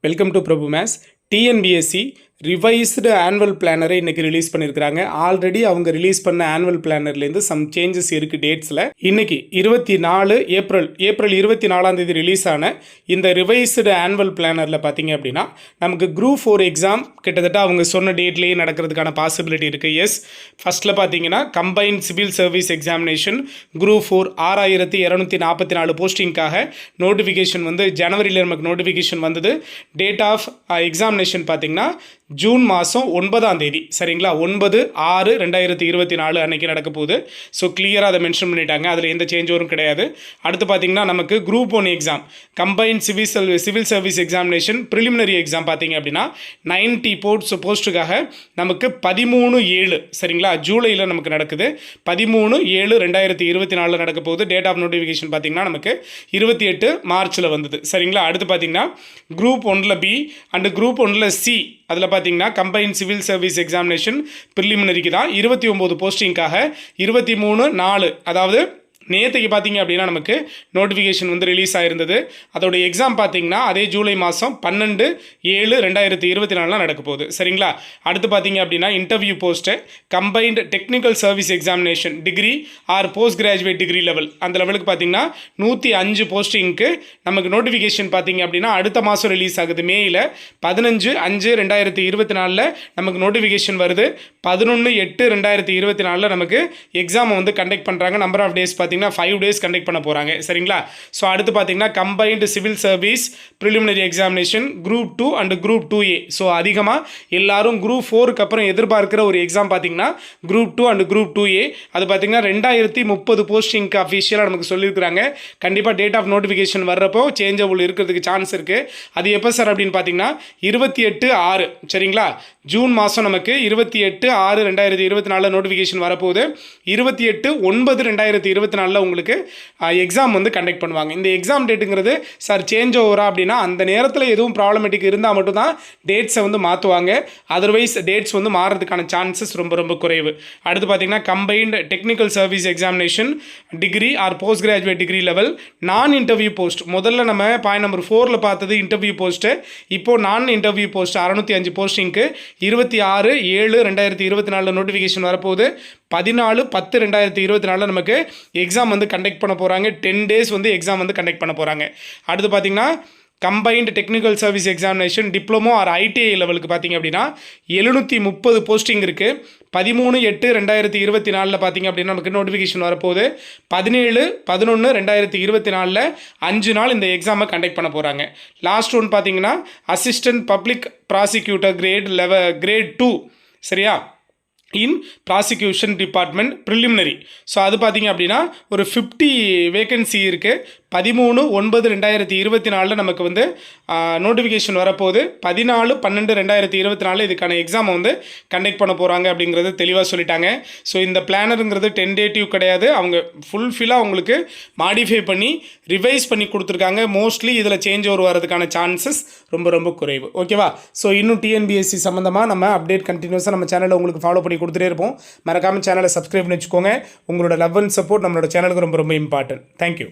Welcome to Prabhu மேஸ். TNPSC revised annual பிளானரை இன்றைக்கி ரிலீஸ் பண்ணியிருக்கிறாங்க. ஆல்ரெடி அவங்க ரிலீஸ் பண்ண ஆனுவல் பிளானர்லேருந்து சம் சேஞ்சஸ் இருக்குது டேட்ஸில். இன்றைக்கி 24 ஏப்ரல் 24 ரிலீஸ் ஆன இந்த ரிவைஸ்டு ஆனுவல் பிளானரில் பார்த்தீங்க அப்படின்னா நமக்கு குரூப் 4 எக்ஸாம் கிட்டத்தட்ட அவங்க சொன்ன டேட்லேயே நடக்கிறதுக்கான பாசிபிலிட்டி இருக்குது. எஸ், ஃபஸ்ட்டில் பார்த்தீங்கன்னா combined civil service examination group 4 6244 போஸ்டிங்காக நோட்டிஃபிகேஷன் வந்து ஜனவரியில் நமக்கு நோட்டிஃபிகேஷன் வந்தது. டேட் ஆஃப் எக்ஸாமினேஷன் பார்த்தீங்கன்னா ஜூன் மாதம் 9ஆம் தேதி, சரிங்களா, 9/6/2024 அன்றைக்கி நடக்க போகுது. ஸோ கிளியராக அதை மென்ஷன் பண்ணிட்டாங்க, அதில் எந்த சேஞ்ச் வரும் கிடையாது. அடுத்து பார்த்தீங்கன்னா நமக்கு group 1 exam combined civil service examination preliminary exam பார்த்தீங்க அப்படின்னா 90 போஸ்ட்டுக்காக நமக்கு 13/7, சரிங்களா, ஜூலையில் நமக்கு நடக்குது. 13/7/2024 நடக்க போகுது. டேட் ஆஃப் நோட்டிஃபிகேஷன் பார்த்தீங்கன்னா நமக்கு 28 மார்ச்சில் வந்தது, சரிங்களா. அடுத்து பார்த்தீங்கன்னா group 1 B and group 1 C, அதில் பார்த்தீங்கன்னா கம்பைன்ட் சிவில் சர்வீஸ் எக்ஸாமினேஷன் ப்ரிலிமினரிக்கு தான் 29 போஸ்டிங்காக 23/4, அதாவது நேற்றுக்கு பார்த்தீங்க அப்படின்னா நமக்கு நோட்டிஃபிகேஷன் வந்து ரிலீஸ் ஆகிருந்தது. அதோடைய எக்ஸாம் பார்த்தீங்கன்னா அதே ஜூலை மாதம் 12/7/2024 நடக்க போகுது, சரிங்களா. அடுத்து பார்த்தீங்க அப்படின்னா interview post combined technical service examination degree R post graduate degree level, அந்த லெவலுக்கு பார்த்தீங்கன்னா 105 போஸ்டிங்க்கு நமக்கு நோட்டிஃபிகேஷன் பார்த்தீங்க அப்படின்னா அடுத்த மாதம் ரிலீஸ் ஆகுது. மேயில் 15/5/2024 நமக்கு நோட்டிஃபிகேஷன் வருது. 11/8/2024 நமக்கு எக்ஸாமை வந்து கண்டக்ட் பண்ணுறாங்க. நம்பர் ஆஃப் டேஸ் பார்த்தீங்கன்னா 5 days கண்டக்ட் பண்ண போகிறாங்க, சரிங்களா. ஸோ அடுத்து பார்த்தீங்கன்னா combined civil service preliminary examination group 2 and group 2A. So அதிகமாக எல்லாரும் குரூப் 4க்கு அப்புறம் எதிர்பார்க்குற ஒரு எக்ஸாம் பார்த்தீங்கன்னா குரூப் 2 அண்ட் குரூப் 2A. அது பார்த்தீங்கன்னா 2030 போஸ்டிங்க்கு அஃபிஷியலாக நமக்கு சொல்லியிருக்கிறாங்க. கண்டிப்பாக டேட் ஆஃப் நோட்டிஃபிகேஷன் வர்றப்போ சேஞ்சபிள் இருக்கிறதுக்கு சான்ஸ் இருக்குது. அது எப்போ சார் அப்படின்னு பார்த்தீங்கன்னா 28/6, சரிங்களா, ஜூன் மாதம் நமக்கு 28/6/2024 நோட்டிஃபிகேஷன் வரப்போகுது. 28/9/2024 உங்களுக்கு எக்ஸாம் வந்து கண்டக்ட் பண்ணுவாங்க. இந்த எக்ஸாம் டேட்டுங்கிறது சார் சேஞ்ச் ஓவரா அப்படின்னா அந்த நேரத்தில் எதுவும் ப்ராப்ளமேட்டிக் இருந்தால் மட்டும்தான் டேட்ஸை வந்து மாற்றுவாங்க. அதர்வைஸ் டேட்ஸ் வந்து மாறுறதுக்கான சான்சஸ் ரொம்ப ரொம்ப குறைவு. அடுத்து பார்த்தீங்கன்னா combined technical service examination degree R post graduate degree level நான் இன்டர்வியூ போஸ்ட். முதல்ல நம்ம பாயிண்ட் நம்பர் 4ல் பார்த்தது இன்டர்வியூ போஸ்ட்டு. இப்போது நான் இன்டர்வியூ போஸ்ட் 605 போஸ்டிங்க்கு 26/7/2024 நோட்டிஃபிகேஷன் வரப்போகுது. 14/10/2024 நமக்கு எக்ஸாம் வந்து கண்டக்ட் பண்ண போகிறாங்க. 10 days வந்து எக்ஸாம் வந்து கண்டக்ட் பண்ண போகிறாங்க. அடுத்து பார்த்தீங்கன்னா combined technical service examination diploma R ITI லெவலுக்கு பார்த்தீங்க அப்படின்னா 730 போஸ்டிங் இருக்குது. 13/8/2024 பார்த்தீங்க அப்படின்னா நமக்கு நோட்டிஃபிகேஷன் வரப்போகுது. 17/11/2024 5 நாள் இந்த எக்ஸாமை கண்டக்ட் பண்ண போகிறாங்க. லாஸ்ட் ஒன் பார்த்தீங்கன்னா அசிஸ்டன்ட் பப்ளிக் ப்ராசிக்யூட்டர் கிரேட் 2, சரியா, இன் ப்ராசிக்யூஷன் டிபார்ட்மெண்ட் ப்ரிலிமினரி. ஸோ அது பார்த்தீங்க அப்படின்னா ஒரு 50 வேகன்சி இருக்குது. 13/9/2024 நமக்கு வந்து நோட்டிஃபிகேஷன் வரப்போகுது. 14/12/2024 இதுக்கான எக்ஸாமை வந்து கண்டக்ட் பண்ண போகிறாங்க அப்படிங்கிறது தெளிவாக சொல்லிட்டாங்க. ஸோ இந்த பிளானருங்கிறது டென்டேட்டிவ் கிடையாது, அவங்க ஃபுல்ஃபில்லாக உங்களுக்கு மாடிஃபை பண்ணி ரிவைஸ் பண்ணி கொடுத்துருக்காங்க. மோஸ்ட்லி இதில் சேஞ்ச் ஓவர் வரதுக்கான சான்சஸ் ரொம்ப ரொம்ப குறைவு, ஓகேவா. ஸோ இன்னும் டிஎன்பிஎஸ்சி சம்மந்தமாக நம்ம அப்டேட் கண்டினியூஸாக நம்ம சேனலில் உங்களுக்கு ஃபாலோ பண்ணி கொடுத்துட்டே இருப்போம். மறக்காமல் சேனலை சப்ஸ்கிரைப் பண்ணி வச்சுக்கோங்க. உங்களோட லவ் அண்ட் சப்போர்ட் நம்மளோட சேனலுக்கு ரொம்ப ரொம்ப இம்பார்ட்டன்ட். தேங்க்யூ.